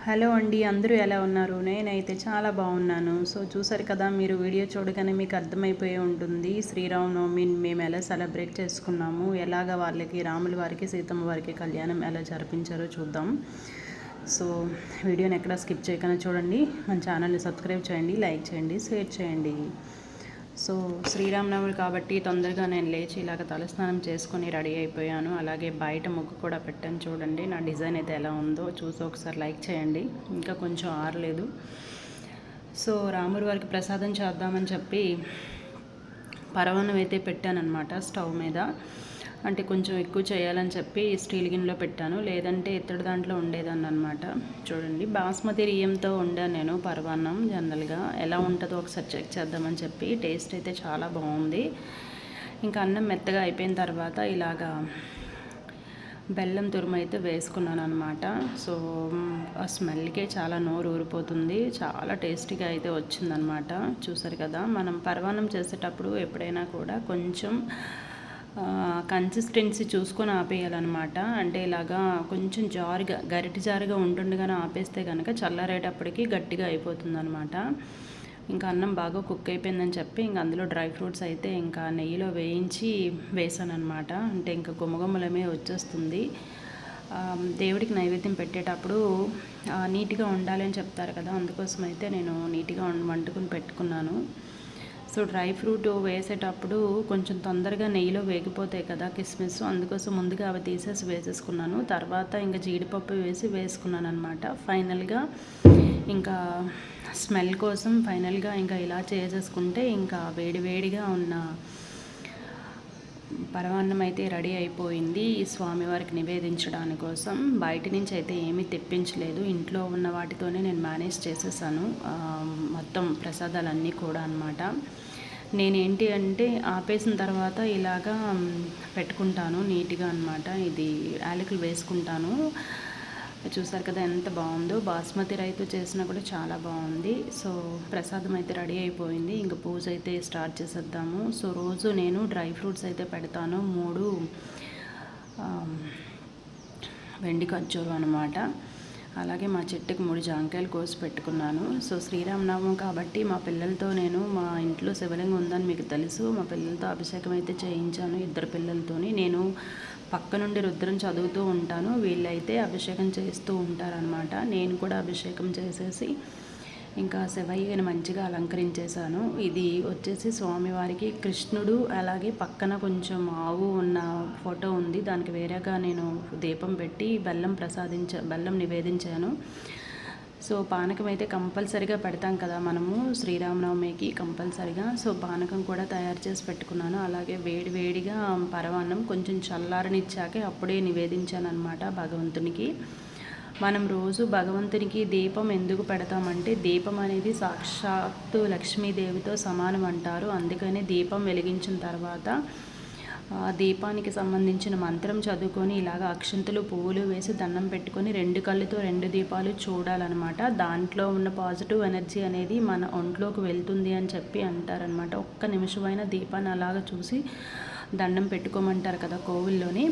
Hello అండి, అందరూ ఎలా ఉన్నారు? నేనైతే చాలా బాగున్నాను. సో చూసారు కదా, మీరు వీడియో చూడగానే మీకు అర్థమైపోయి ఉంటుంది శ్రీరామనవమిని మేము ఎలా సెలబ్రేట్ చేసుకున్నాము, ఎలాగ వాళ్ళకి రాముల వారికి సీతమ్మ వారికి కళ్యాణం ఎలా జరిపించారో చూద్దాం. సో వీడియోని ఎక్కడ స్కిప్ చేయకుండా చూడండి. మన ఛానల్ని సబ్స్క్రైబ్ చేయండి, లైక్ చేయండి, షేర్ చేయండి. సో శ్రీరామనవమి కాబట్టి తొందరగా నేను లేచి ఇలాగ తలస్నానం చేసుకొని రెడీ అయిపోయాను. అలాగే బయట ముగ్గు కూడా పెట్టాను. చూడండి నా డిజైన్ అయితే ఎలా ఉందో చూసి ఒకసారి లైక్ చేయండి. ఇంకా కొంచెం ఆరలేదు. సో రాముడి వారికి ప్రసాదం చేద్దామని చెప్పి పరవాన్నం అయితే పెట్టానన్నమాట స్టవ్ మీద. అంటే కొంచెం ఎక్కువ చేయాలని చెప్పి స్టీల్ గిన్నెలో పెట్టాను, లేదంటే ఇత్తడి దాంట్లో ఉండేదాన్ని అనమాట. చూడండి బాస్మతి బియ్యంతో వండాను నేను పరవాన్నం. జనరల్గా ఎలా ఉంటుందో ఒకసారి చెక్ చేద్దామని చెప్పి. టేస్ట్ అయితే చాలా బాగుంది. ఇంకా అన్నం మెత్తగా అయిపోయిన తర్వాత ఇలాగా బెల్లం తురుము అయితే వేసుకున్నాను అనమాట. సో ఆ స్మెల్కే చాలా నోరు ఊరిపోతుంది. చాలా టేస్టీగా అయితే వచ్చిందనమాట. చూసారు కదా, మనం పరవాన్నం చేసేటప్పుడు ఎప్పుడైనా కూడా కొంచెం కన్సిస్టెన్సీ చూసుకొని ఆపేయాలన్నమాట. అంటే ఇలాగా కొంచెం జారుగా గరిటి జారుగా ఉంటుండగానే ఆపేస్తే కనుక చల్లారేటప్పటికి గట్టిగా అయిపోతుందన్నమాట. ఇంకా అన్నం బాగా కుక్ అయిపోయిందని చెప్పి ఇంకా అందులో డ్రై ఫ్రూట్స్ అయితే ఇంకా నెయ్యిలో వేయించి వేసాను అనమాట. అంటే ఇంకా గుమ్మగుమ్మలమే వచ్చేస్తుంది. దేవుడికి నైవేద్యం పెట్టేటప్పుడు నీట్గా ఉండాలి అని చెప్తారు కదా, అందుకోసం అయితే నేను నీట్గా వండుకుని పెట్టుకున్నాను. సో డ్రై ఫ్రూట్ వేసేటప్పుడు కొంచెం తొందరగా నెయ్యిలో వేగిపోతాయి కదా కిస్మిస్, అందుకోసం ముందుగా అవి తీసేసి వేసేసుకున్నాను. తర్వాత ఇంకా జీడిపప్పు వేసి వేసుకున్నాను అనమాట. ఫైనల్గా ఇంకా స్మెల్ కోసం ఫైనల్గా ఇంకా ఇలా చేసేసుకుంటే ఇంకా వేడివేడిగా ఉన్న పరమాన్నం అయితే రెడీ అయిపోయింది ఈ స్వామివారికి నివేదించడానికి కోసం. బయట నుంచి అయితే ఏమీ తెప్పించలేదు, ఇంట్లో ఉన్న వాటితోనే నేను మేనేజ్ చేసేసాను మొత్తం ప్రసాదాలన్నీ కూడా అనమాట. నేనేంటి అంటే ఆపేసిన తర్వాత ఇలాగా పెట్టుకుంటాను నీట్గా అనమాట. ఇది యాలకులు వేసుకుంటాను. చూసారు కదా ఎంత బాగుందో. బాస్మతి రైతు చేసినా కూడా చాలా బాగుంది. సో ప్రసాదం అయితే రెడీ అయిపోయింది. ఇంకా పూజ అయితే స్టార్ట్ చేసేద్దాము. సో రోజు నేను డ్రై ఫ్రూట్స్ అయితే పెడతాను. 3 వెండి ఖర్జూరం అనమాట. అలాగే మా చెట్టుకి 3 జాంకాయలు కోసి పెట్టుకున్నాను. సో శ్రీరామనవమి కాబట్టి మా పిల్లలతో నేను, మా ఇంట్లో శివలింగం ఉందని మీకు తెలుసు, మా పిల్లలతో అభిషేకం అయితే చేయించాను. 2 పిల్లలతోని. నేను పక్క నుండి రుద్రం చదువుతూ ఉంటాను, వీళ్ళైతే అభిషేకం చేస్తూ ఉంటారనమాట. నేను కూడా అభిషేకం చేసేసి ఇంకా శివయ్యని మంచిగా అలంకరించేశాను. ఇది వచ్చేసి స్వామివారికి కృష్ణుడు, అలాగే పక్కన కొంచెం ఆవు ఉన్న ఫోటో ఉంది. దానికి వేరేగా నేను దీపం పెట్టి బెల్లం నివేదించాను. సో పానకం అయితే కంపల్సరిగా పెడతాం కదా మనము శ్రీరామనవమికి కంపల్సరిగా. సో పానకం కూడా తయారు చేసి పెట్టుకున్నాను. అలాగే వేడివేడిగా పరమాన్నం కొంచెం చల్లారనిచ్చాకే అప్పుడే నివేదించాను అనమాట భగవంతునికి. మనం రోజు భగవంతునికి దీపం ఎందుకు పెడతామంటే, దీపం అనేది సాక్షాత్తు లక్ష్మీదేవితో సమానం అంటారు. అందుకని దీపం వెలిగించిన తర్వాత దీపానికి సంబంధించిన మంత్రం చదువుకొని ఇలాగ అక్షంతలు పువ్వులు వేసి దండం పెట్టుకొని 2 కళ్ళతో 2 దీపాలు చూడాలన్నమాట. దాంట్లో ఉన్న పాజిటివ్ ఎనర్జీ అనేది మన ఒంట్లోకి వెళ్తుంది అని చెప్పి అంటారనమాట. ఒక్క నిమిషమైన దీపాన్ని అలాగ చూసి దండం పెట్టుకోమంటారు కదా కోవిల్లోని,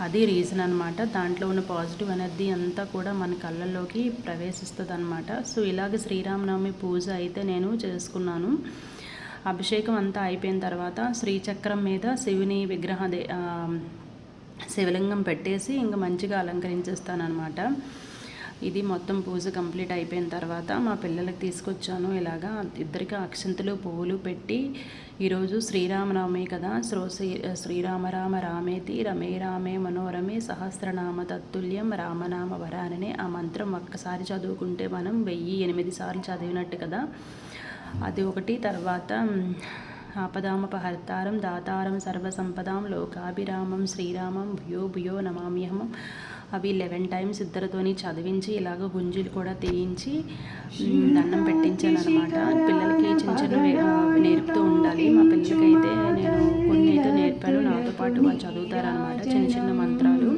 అది రీజన్ అనమాట. దాంట్లో ఉన్న పాజిటివ్ ఎనర్జీ అంతా కూడా మన కళ్ళల్లోకి ప్రవేశిస్తుంది అనమాట. సో ఇలాగ శ్రీరామనవమి పూజ అయితే నేను చేసుకున్నాను. అభిషేకం అంతా అయిపోయిన తర్వాత శ్రీచక్రం మీద శివుని శివలింగం పెట్టేసి ఇంకా మంచిగా అలంకరించేస్తానమాట. ఇది మొత్తం పూజ కంప్లీట్ అయిపోయిన తర్వాత మా పిల్లలకి తీసుకొచ్చాను. ఇలాగా ఇద్దరికి అక్షంతలు పువ్వులు పెట్టి, ఈరోజు శ్రీరామనవమి కదా, శ్రీరామ రామ రామేతి రమే రామే మనోరమే సహస్రనామ తత్తుల్యం రామనామ వరాననే ఆ మంత్రం ఒక్కసారి చదువుకుంటే మనం 1008 సార్లు చదివినట్టు కదా, అది ఒకటి. తర్వాత ఆపదామపహర్తారం దాతారం సర్వసంపదాం లోకాభిరామం శ్రీరామం భూయో భూయో నమామ్యహం, అవి 11 టైమ్స్ ఇద్దరితోని చదివించి ఇలాగ గుంజీలు కూడా తీయించి దండం పెట్టించాను అనమాట. పిల్లలకి చిన్న చిన్న నేర్పుతూ ఉండాలి. మా పిల్లలకైతే నేను కొన్ని అయితే నేర్పాను, నాతో పాటు వాళ్ళు చదువుతారనమాట చిన్న చిన్న మంత్రాలు.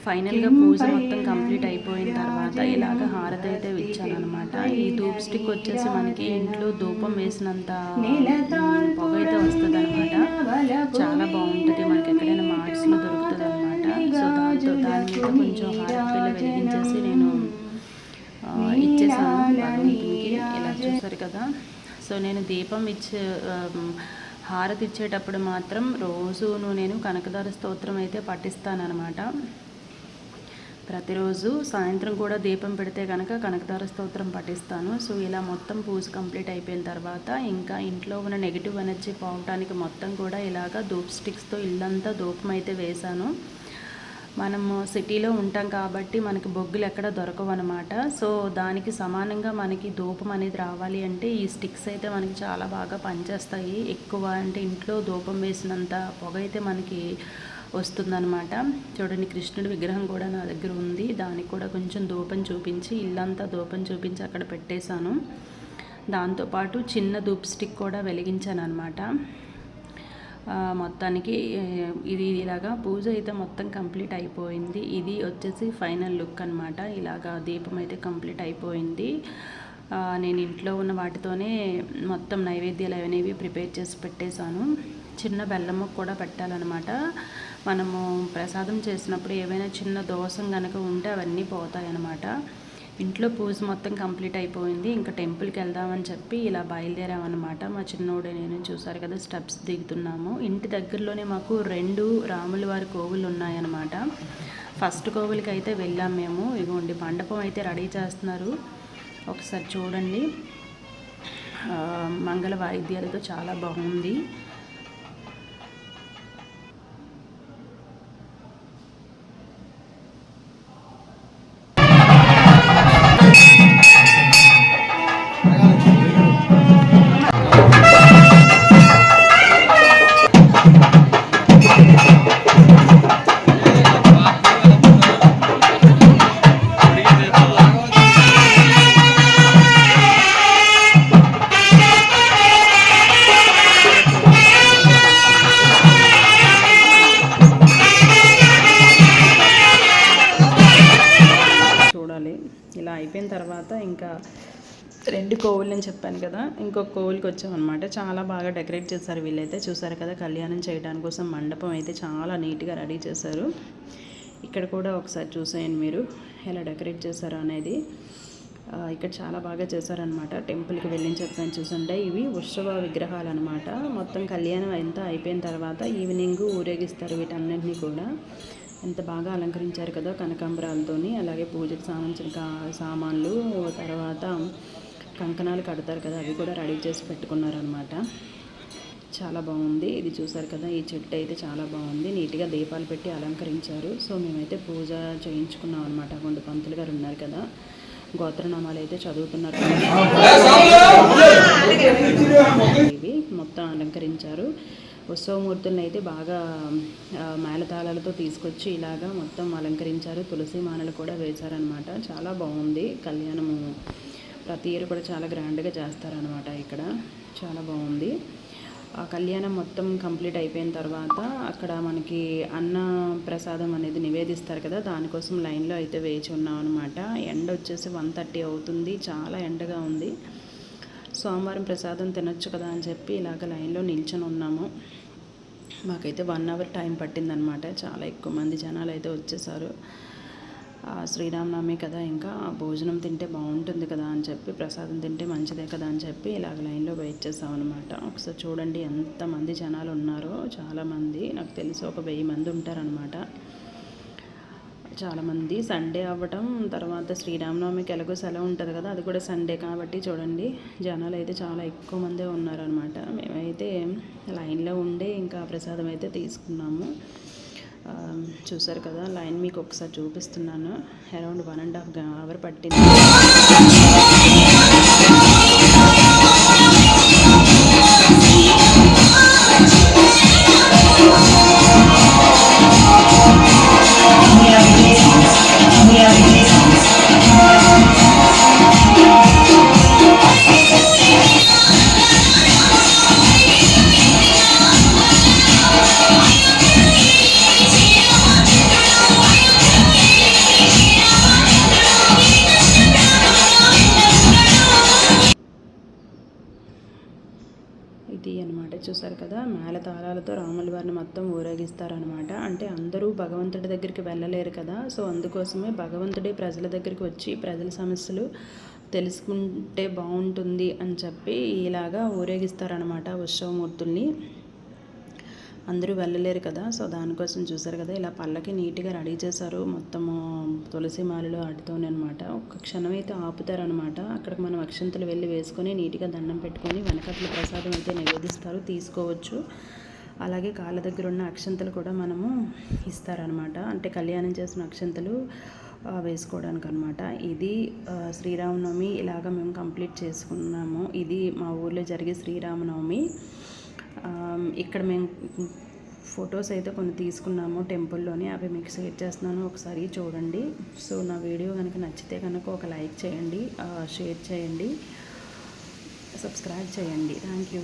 ఫైనల్గా పూజ మొత్తం కంప్లీట్ అయిపోయిన తర్వాత ఇలాగ హారతి అయితే ఇచ్చాను అనమాట. ఈ ధూప్ స్టిక్ వచ్చేసి మనకి ఇంట్లో ధూపం వేసినంత పొగ అయితే వస్తుంది అనమాట. చాలా బాగుంటుంది, మనకి ఎక్కడైనా మార్ట్స్లో దొరుకుతుంది. そだとだにと కొంచెం హారతి బిల్ల వెలిగించేసి నేను సో దాని మీద కొంచెం హారతి బిల్ల వెలిగించేసి నేను ね పూజ అయితే స్టార్ట్ చేసేసాను. ね సో కదా. సో నేను దీపం హారతి ఇచ్చేటప్పుడు మాత్రం రోజును నేను కనకదార స్తోత్రం అయితే పఠిస్తానన్నమాట. ప్రతిరోజు సాయంత్రం కూడా దీపం పెడితే కనుక కనకదార స్తోత్రం పఠిస్తాను. సో ఇలా మొత్తం పూజ కంప్లీట్ అయిపోయిన తర్వాత ఇంకా ఇంట్లో ఉన్న నెగిటివ్ ఎనర్జీ పోవటానికి మొత్తం కూడా ఇలాగ ధూప్ స్టిక్స్తో ఇల్లంతా ధూపం అయితే వేశాను. మనము సిటీలో ఉంటాం కాబట్టి మనకి బొగ్గులు ఎక్కడ దొరకవు అనమాట. సో దానికి సమానంగా మనకి ధూపం అనేది రావాలి అంటే ఈ స్టిక్స్ అయితే మనకి చాలా బాగా పనిచేస్తాయి. ఎక్కువ అంటే ఇంట్లో ధూపం వేసినంత పొగ అయితే మనకి వస్తుందన్నమాట. చూడండి, కృష్ణుడి విగ్రహం కూడా నా దగ్గర ఉంది. దానికి కూడా కొంచెం ధూపం చూపించి ఇల్లంతా ధూపం చూపించి అక్కడ పెట్టేశాను. దాంతోపాటు చిన్న ధూప్ స్టిక్ కూడా వెలిగించాను అనమాట. మొత్తానికి ఇది ఇలాగా పూజ అయితే మొత్తం కంప్లీట్ అయిపోయింది. ఇది వచ్చేసి ఫైనల్ లుక్ అనమాట. ఇలాగా దీపం అయితే కంప్లీట్ అయిపోయింది. నేను ఇంట్లో ఉన్న వాటితోనే మొత్తం నైవేద్యాలు అనేవి ప్రిపేర్ చేసి పెట్టేశాను. చిన్న బెల్లం ముక్క కూడా పెట్టాలన్నమాట. మనము ప్రసాదం చేసినప్పుడు ఏవైనా చిన్న దోషం కనుక ఉంటే అవన్నీ పోతాయి అన్నమాట. ఇంట్లో పూజ మొత్తం కంప్లీట్ అయిపోయింది. ఇంకా టెంపుల్కి వెళ్దామని చెప్పి ఇలా బయలుదేరామన్నమాట. మా చిన్నోడే నేను చూసారు కదా, స్టెప్స్ దిగుతున్నాము. ఇంటి దగ్గరలోనే మాకు 2 రాముల వారి కోవులు ఉన్నాయన్నమాట. ఫస్ట్ కోవిల్కి అయితే వెళ్ళాం మేము. ఇదిగోండి, మండపం అయితే రెడీ చేస్తున్నారు. ఒకసారి చూడండి, మంగళ వాయిద్యాలతో చాలా బాగుంది. ఇలా అయిపోయిన తర్వాత ఇంకా 2 కోవులని చెప్పాను కదా, ఇంకొక కోవులకి వచ్చామన్నమాట. చాలా బాగా డెకరేట్ చేశారు వీళ్ళైతే. చూసారు కదా, కళ్యాణం చేయడానికి కోసం మండపం అయితే చాలా నీట్గా రెడీ చేశారు. ఇక్కడ కూడా ఒకసారి చూసేయండి మీరు ఎలా డెకరేట్ చేశారు అనేది. ఇక్కడ చాలా బాగా చేశారనమాట. టెంపుల్కి వెళ్ళి చెప్పాను చూసంటే, ఇవి ఉత్సవ విగ్రహాలు అనమాట. మొత్తం కళ్యాణం అంతా అయిపోయిన తర్వాత ఈవినింగ్ ఊరేగిస్తారు వీటన్నింటినీ కూడా. ఎంత బాగా అలంకరించారు కదా కనకాంబరాలతోని. అలాగే పూజకు సంబంధించిన సామాన్లు, తర్వాత కంకణాలు కడతారు కదా, అవి కూడా రెడీ చేసి పెట్టుకున్నారనమాట. చాలా బాగుంది. ఇది చూసారు కదా, ఈ చెట్టు అయితే చాలా బాగుంది. నీట్గా దీపాలు పెట్టి అలంకరించారు. సో మేమైతే పూజ చేయించుకున్నాం అనమాట. కొండ పంతులు గారు ఉన్నారు కదా, గోత్రనామాలు అయితే చదువుతున్నారు. ఇవి మొత్తం అలంకరించారు. ఉత్సవమూర్తులను అయితే బాగా మేళతాళాలతో తీసుకొచ్చి ఇలాగా మొత్తం అలంకరించారు. తులసి మాలలు కూడా వేశారనమాట. చాలా బాగుంది కళ్యాణము. ప్రతి ఇయర్ కూడా చాలా గ్రాండ్గా చేస్తారనమాట ఇక్కడ. చాలా బాగుంది. ఆ కళ్యాణం మొత్తం కంప్లీట్ అయిపోయిన తర్వాత అక్కడ మనకి అన్న ప్రసాదం అనేది నివేదిస్తారు కదా, దానికోసం లైన్లో అయితే వేచి ఉన్నాం అనమాట. ఎండ వచ్చేసి 1:30 అవుతుంది. చాలా ఎండగా ఉంది. సోమవారం ప్రసాదం తినొచ్చు కదా అని చెప్పి ఇలాగ లైన్లో నిల్చొని ఉన్నాము. మాకైతే 1 అవర్ టైం పట్టిందనమాట. చాలా ఎక్కువ మంది జనాలు అయితే వచ్చేసారు. శ్రీరామనవమి కదా, ఇంకా భోజనం తింటే బాగుంటుంది కదా అని చెప్పి, ప్రసాదం తింటే మంచిదే కదా అని చెప్పి ఇలాగ లైన్లో వెయిట్ చేసామన్నమాట. ఒకసారి చూడండి ఎంతమంది జనాలు ఉన్నారో. చాలామంది, నాకు తెలిసి ఒక 1000 మంది ఉంటారనమాట. చాలామంది. సండే అవ్వటం, తర్వాత శ్రీరామనవమికి ఎలాగో సెలవు ఉంటుంది కదా, అది కూడా సండే కాబట్టి చూడండి జనాలు అయితే చాలా ఎక్కువ మందే ఉన్నారనమాట. మేమైతే లైన్లో ఉండే ఇంకా ప్రసాదం అయితే తీసుకున్నాము. చూసారు కదా, లైన్ మీకు ఒకసారి చూపిస్తున్నాను. అరౌండ్ 1.5 అవర్ పట్టింది. ఇది అనమాట. చూసారు కదా, మేళతాళాలతో రాముల వారిని మొత్తం ఊరేగిస్తారనమాట. అంటే అందరూ భగవంతుడి దగ్గరికి వెళ్ళలేరు కదా, సో అందుకోసమే భగవంతుడే ప్రజల దగ్గరికి వచ్చి ప్రజల సమస్యలు తెలుసుకుంటే బాగుంటుంది అని చెప్పి ఇలాగా ఊరేగిస్తారనమాట ఉత్సవమూర్తుల్ని. అందరూ వెళ్ళలేరు కదా, సో దానికోసం చూసారు కదా ఇలా పళ్ళకి నీట్గా రెడీ చేశారు మొత్తము తులసి మాలలు వాటితోనే అనమాట. ఒక్క క్షణం అయితే ఆపుతారనమాట. అక్కడికి మనం అక్షంతలు వెళ్ళి వేసుకొని నీట్గా దండం పెట్టుకొని వెనకట్ల ప్రసాదం అయితే నివేదిస్తారు, తీసుకోవచ్చు. అలాగే కాళ్ళ దగ్గర ఉన్న అక్షంతలు కూడా మనము ఇస్తారనమాట, అంటే కళ్యాణం చేసిన అక్షంతలు వేసుకోవడానికి అనమాట. ఇది శ్రీరామనవమి ఇలాగ మేము కంప్లీట్ చేసుకున్నాము. ఇది మా ఊర్లో జరిగే శ్రీరామనవమి. ఇక్కడ మేము ఫొటోస్ అయితే కొన్ని తీసుకున్నాము టెంపుల్లోని, అవి మీకు షేర్ చేస్తున్నాను, ఒకసారి చూడండి. సో నా వీడియో కనుక నచ్చితే కనుక ఒక లైక్ చేయండి, షేర్ చేయండి, సబ్స్క్రైబ్ చేయండి. Thank you.